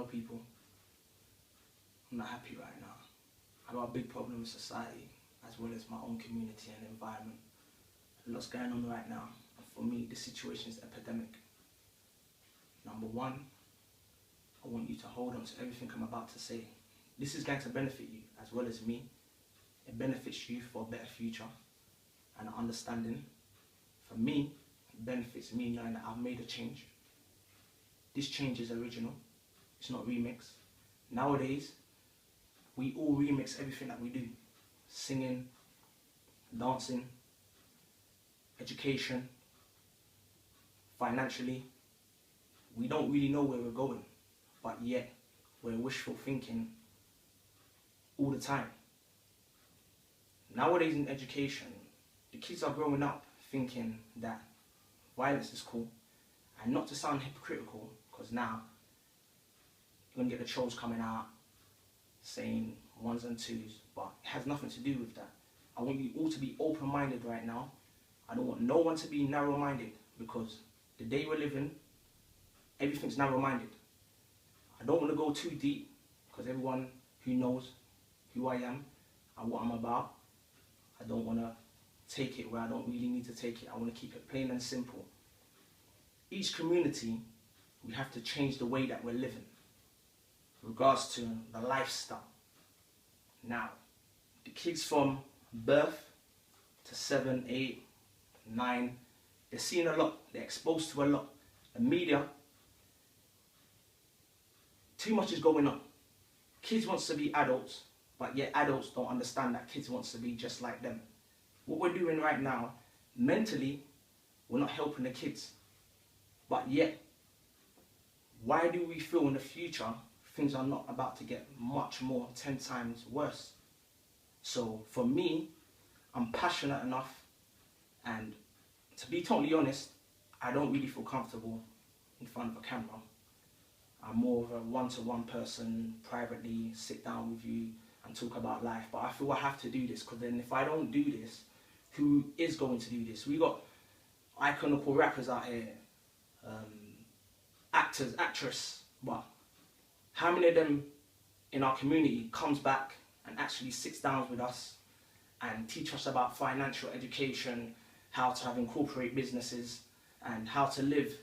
know, people, I'm not happy right now. I've got a big problem in society, as well as my own community and environment. A lot's going on right now, and for me, the situation is epidemic. Number one, I want you to hold on to everything I'm about to say. This is going to benefit you as well as me. It benefits you for a better future and an understanding. For me, it benefits me knowing that I've made a change. This change is original. It's not remix. Nowadays, we all remix everything that we do. Singing, dancing, education, financially. We don't really know where we're going, but yet we're wishful thinking all the time. Nowadays in education, the kids are growing up thinking that violence is cool, and not to sound hypocritical, because now you're going to get the trolls coming out saying ones and twos, but it has nothing to do with that. I want you all to be open-minded right now. I don't want no one to be narrow-minded, because the day we're living, everything's narrow-minded. I don't want to go too deep, because everyone who knows who I am and what I'm about, I don't want to take it where I don't really need to take it. I want to keep it plain and simple. Each community, we have to change the way that we're living in regards to the lifestyle. Now, the kids from birth to 7, 8, 9, they're seeing a lot, they're exposed to a lot. The media, too much is going on. Kids wants to be adults, but yet adults don't understand that kids wants to be just like them. What we're doing right now, mentally, we're not helping the kids. But yet, why do we feel in the future things are not about to get much more, 10 times worse? So for me, I'm passionate enough, and to be totally honest, I don't really feel comfortable in front of a camera. I'm more of a one-to-one person, privately sit down with you and talk about life. But I feel I have to do this, because then if I don't do this, who is going to do this? We got iconical rappers out here, actors, actress, but how many of them in our community comes back and actually sits down with us and teach us about financial education, how to incorporate businesses, and how to live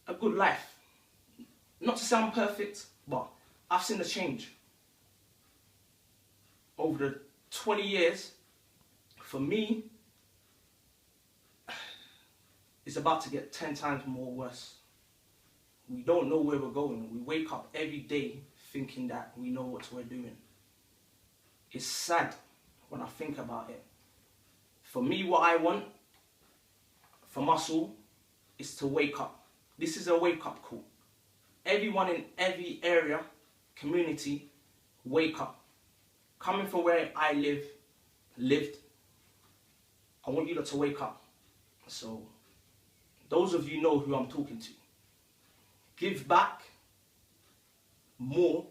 a good life? Not to sound perfect, but I've seen the change over the 20 years. For me, it's about to get 10 times more worse. We don't know where we're going. We wake up every day thinking that we know what we're doing. It's sad when I think about it. For me, what I want from us all is to wake up. This is a wake-up call. Everyone in every area, community, wake up. Coming from where I lived, I want you lot to wake up. So, those of you know who I'm talking to. Give back more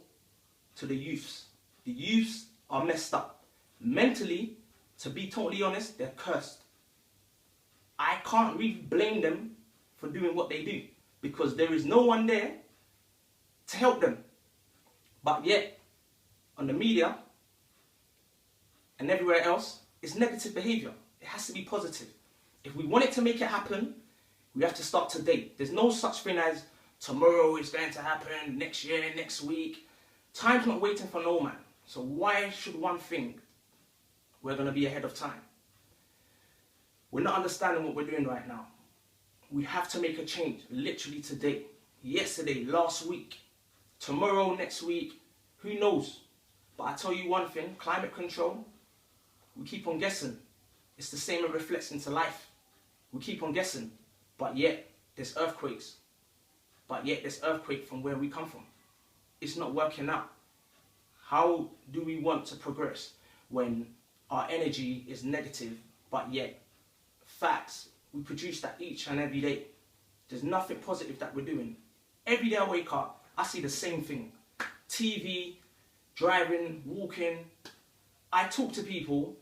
to the youths. The youths are messed up. Mentally, to be totally honest, they're cursed. I can't really blame them for doing what they do, because there is no one there to help them. But yet, on the media and everywhere else, it's negative behavior. It has to be positive. If we want it to make it happen, we have to start today. There's no such thing as tomorrow is going to happen, next year, next week. Time's not waiting for no man. So why should one think we're going to be ahead of time? We're not understanding what we're doing right now. We have to make a change, literally today, yesterday, last week, tomorrow, next week, who knows? But I tell you one thing, climate control, we keep on guessing. It's the same and reflects into life. We keep on guessing, but yet there's earthquakes. But yet there's earthquake from where we come from. It's not working out. How do we want to progress when our energy is negative, but yet facts, we produce that each and every day? There's nothing positive that we're doing. Every day I wake up, I see the same thing. TV, driving, walking. I talk to people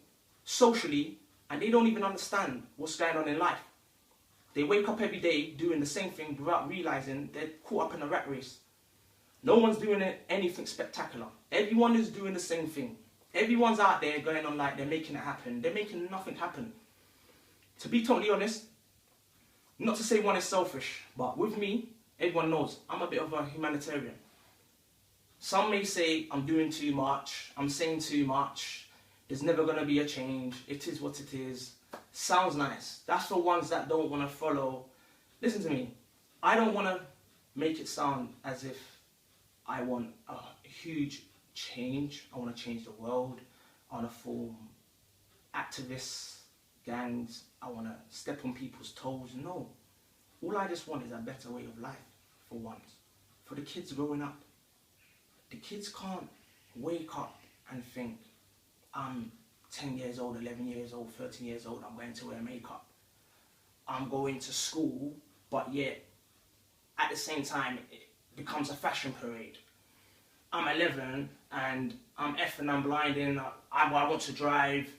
socially and they don't even understand what's going on in life. They wake up every day doing the same thing without realizing they're caught up in a rat race. No one's doing anything spectacular. Everyone is doing the same thing. Everyone's out there going on like they're making it happen. They're making nothing happen. To be totally honest, not to say one is selfish, but with me, everyone knows I'm a bit of a humanitarian. Some may say I'm doing too much, I'm saying too much, there's never going to be a change, it is what it is. Sounds nice. That's for ones that don't want to follow. Listen to me, I don't want to make it sound as if I want a huge change. I want to change the world. I want to form activists, gangs. I want to step on people's toes. No. All I just want is a better way of life for once. For the kids growing up. The kids can't wake up and think, I'm 10 years old, 11 years old, 13 years old, I'm going to wear makeup. I'm going to school, but yet at the same time it becomes a fashion parade. I'm 11 and I'm effing, I'm blinding, I want to drive,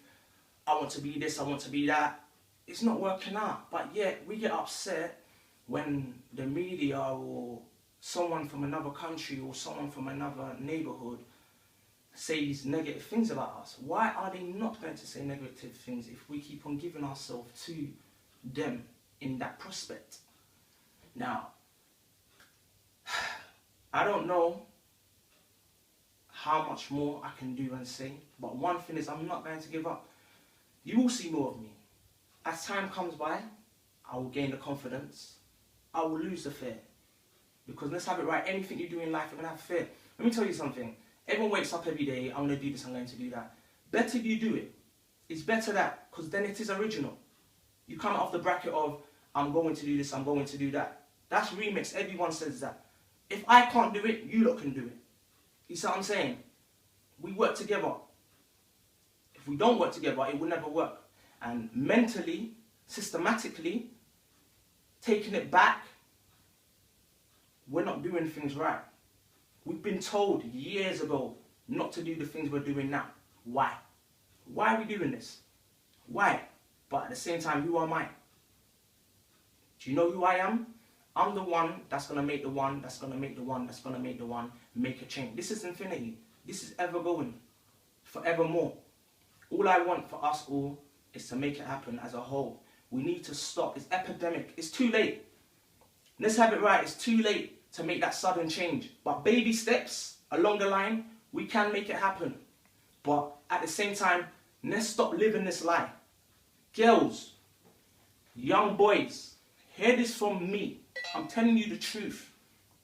I want to be this, I want to be that. It's not working out, but yet we get upset when the media or someone from another country or someone from another neighborhood says negative things about us. Why are they not going to say negative things if we keep on giving ourselves to them in that prospect? Now, I don't know how much more I can do and say, but one thing is I'm not going to give up. You will see more of me. As time comes by, I will gain the confidence. I will lose the fear. Because let's have it right, anything you do in life, you're going to have fear. Let me tell you something. Everyone wakes up every day, I'm going to do this, I'm going to do that. Better you do it. It's better that, because then it is original. You come out of the bracket of, I'm going to do this, I'm going to do that. That's remix, everyone says that. If I can't do it, you lot can do it. You see what I'm saying? We work together. If we don't work together, it will never work. And mentally, systematically, taking it back, we're not doing things right. We've been told years ago not to do the things we're doing now. Why? Why are we doing this? Why? But at the same time, who am I? Do you know who I am? I'm the one that's going to make the one, that's going to make the one, that's going to make the one, make a change. This is infinity. This is ever going, forevermore. All I want for us all is to make it happen as a whole. We need to stop. It's epidemic. It's too late. Let's have it right. It's too late to make that sudden change. But baby steps along the line, we can make it happen. But at the same time, let's stop living this lie. Girls, young boys, hear this from me. I'm telling you the truth.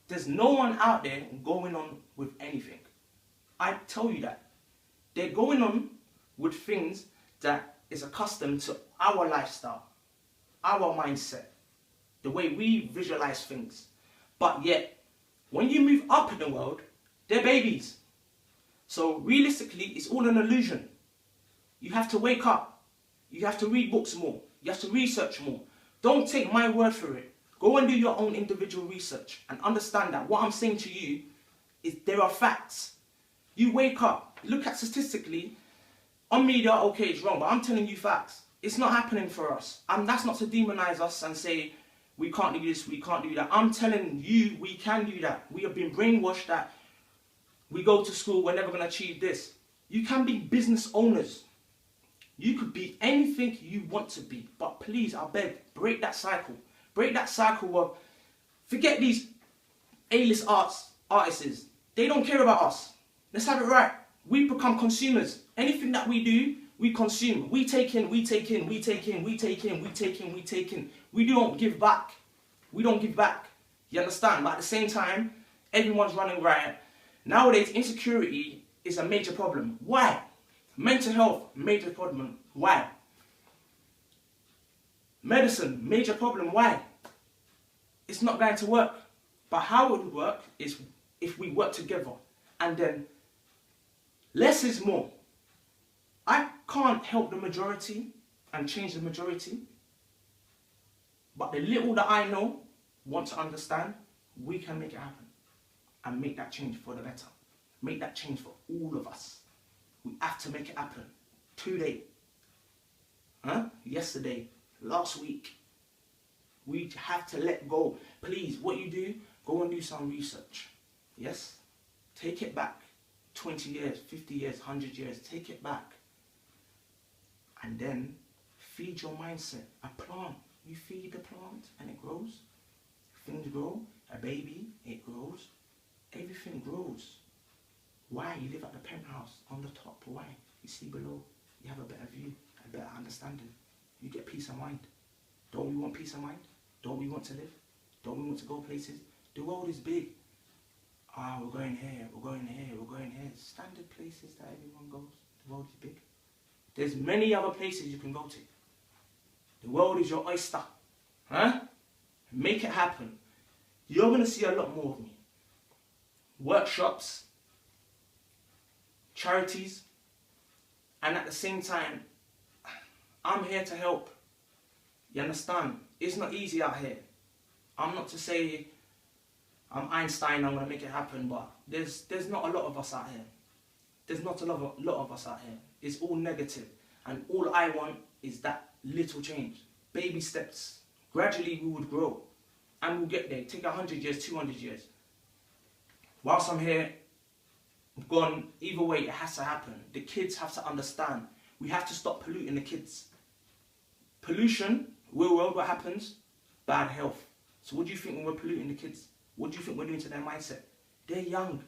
There's no one out there going on with anything. I tell you that. They're going on with things that is accustomed to our lifestyle, our mindset, the way we visualize things. But yet, when you move up in the world, they're babies. So realistically, it's all an illusion. You have to wake up. You have to read books more. You have to research more. Don't take my word for it. Go and do your own individual research and understand that what I'm saying to you is there are facts. You wake up, look at statistically, on media, okay, it's wrong, but I'm telling you facts. It's not happening for us. And that's not to demonize us and say, we can't do this, we can't do that. I'm telling you, we can do that. We have been brainwashed that we go to school, we're never going to achieve this. You can be business owners. You could be anything you want to be. But please, I beg, break that cycle. Break that cycle of, forget these A-list artists. They don't care about us. Let's have it right. We become consumers. Anything that we do, we consume. We take in, we take in, we take in, we take in, we take in, we take in. We don't give back. We don't give back. You understand? But at the same time, everyone's running riot. Nowadays, insecurity is a major problem. Why? Mental health, major problem. Why? Medicine, major problem. Why? It's not going to work. But how it would work is if we work together. And then, less is more. I can't help the majority and change the majority. But the little that I know, want to understand, we can make it happen. And make that change for the better. Make that change for all of us. We have to make it happen. Today. Yesterday. Last week. We have to let go. Please, what you do, go and do some research. Yes? Take it back. 20 years, 50 years, 100 years. Take it back. And then feed your mindset. A plant. You feed the plant and it grows. Things grow. A baby, it grows. Everything grows. Why? You live at the penthouse on the top. Why? You see below. You have a better view, a better understanding. You get peace of mind. Don't we want peace of mind? Don't we want to live? Don't we want to go places? The world is big. We're going here, we're going here, we're going here. Standard places that everyone goes. The world is big. There's many other places you can go to. The world is your oyster. Huh? Make it happen. You're going to see a lot more of me. Workshops, charities, and at the same time, I'm here to help. You understand? It's not easy out here. I'm not to say I'm Einstein, I'm going to make it happen, but there's not a lot of us out here. There's not a lot of us out here. It's all negative. And all I want is that little change. Baby steps. Gradually we would grow. And we'll get there. Take 100 years, 200 years. Whilst I'm here, gone, either way it has to happen. The kids have to understand. We have to stop polluting the kids. Pollution, real world, what happens? Bad health. So what do you think when we're polluting the kids? What do you think we're doing to their mindset? They're young.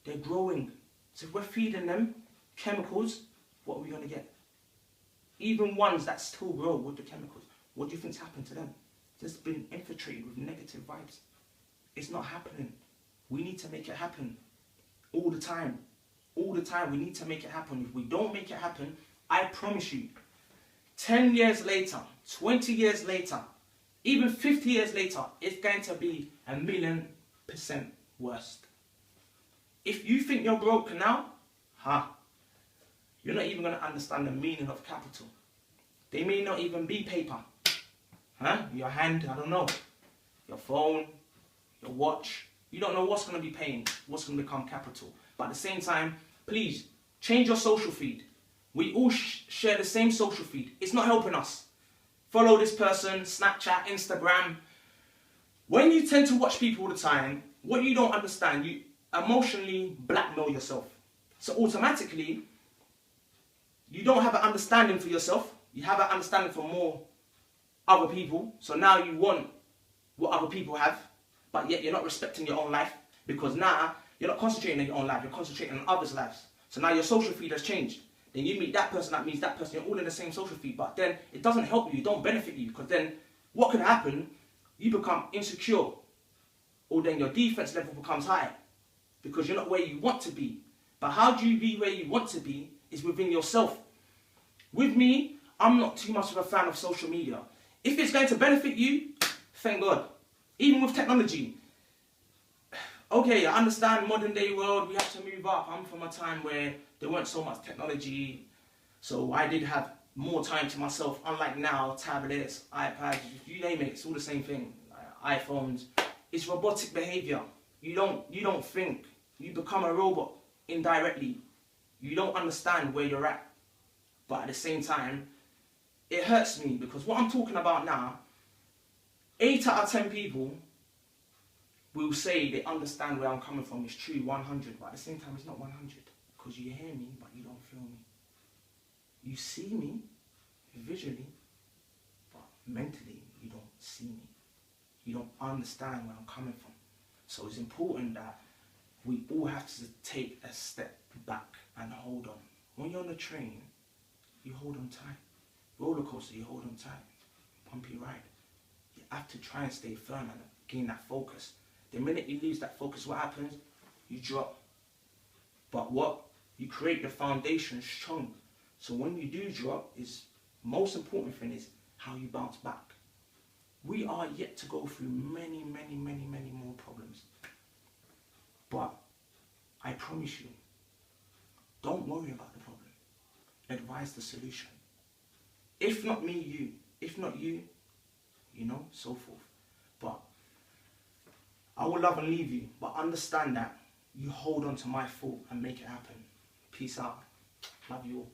They're growing. So if we're feeding them chemicals, what are we going to get? Even ones that still grow with the chemicals, what do you think's happened to them? Just been infiltrated with negative vibes. It's not happening. We need to make it happen. All the time. All the time we need to make it happen. If we don't make it happen, I promise you, 10 years later, 20 years later, even 50 years later, it's going to be 1,000,000% worse. If you think you're broke now, you're not even going to understand the meaning of capital. They may not even be paper. Your hand, I don't know. Your phone, your watch. You don't know what's going to be paying, what's going to become capital. But at the same time, please, change your social feed. We all share the same social feed. It's not helping us. Follow this person, Snapchat, Instagram. When you tend to watch people all the time, what you don't understand, you emotionally blackmail yourself. So automatically, you don't have an understanding for yourself. You have an understanding for more other people. So now you want what other people have, but yet you're not respecting your own life, because now you're not concentrating on your own life, you're concentrating on others' lives. So now your social feed has changed. Then you meet that person, that means that person, you're all in the same social feed, but then it doesn't help you, it don't benefit you, because then what could happen, you become insecure, or then your defense level becomes high, because you're not where you want to be. But how do you be where you want to be is within yourself. With me, I'm not too much of a fan of social media. If it's going to benefit you, thank God. Even with technology. Okay, I understand modern day world, we have to move up. I'm from a time where there weren't so much technology, so I did have more time to myself, unlike now, tablets, iPads, you name it, it's all the same thing. iPhones. It's robotic behavior. You don't think. You become a robot indirectly. You don't understand where you're at. But at the same time, it hurts me, because what I'm talking about now, 8 out of 10 people will say they understand where I'm coming from. It's true, 100, but at the same time, it's not 100. Because you hear me, but you don't feel me. You see me visually, but mentally, you don't see me. You don't understand where I'm coming from. So it's important that we all have to take a step back and hold on. When you're on the train, you hold on tight. Roller coaster, you hold on tight. Bumpy ride. You have to try and stay firm and gain that focus. The minute you lose that focus, what happens? You drop. But what? You create the foundation strong. So when you do drop, is most important thing is how you bounce back. We are yet to go through many more problems. But I promise you, don't worry about the problem. Advise the solution. If not me, you. If not you, so forth. But I will love and leave you. But understand that you hold on to my thought and make it happen. Peace out. Love you all.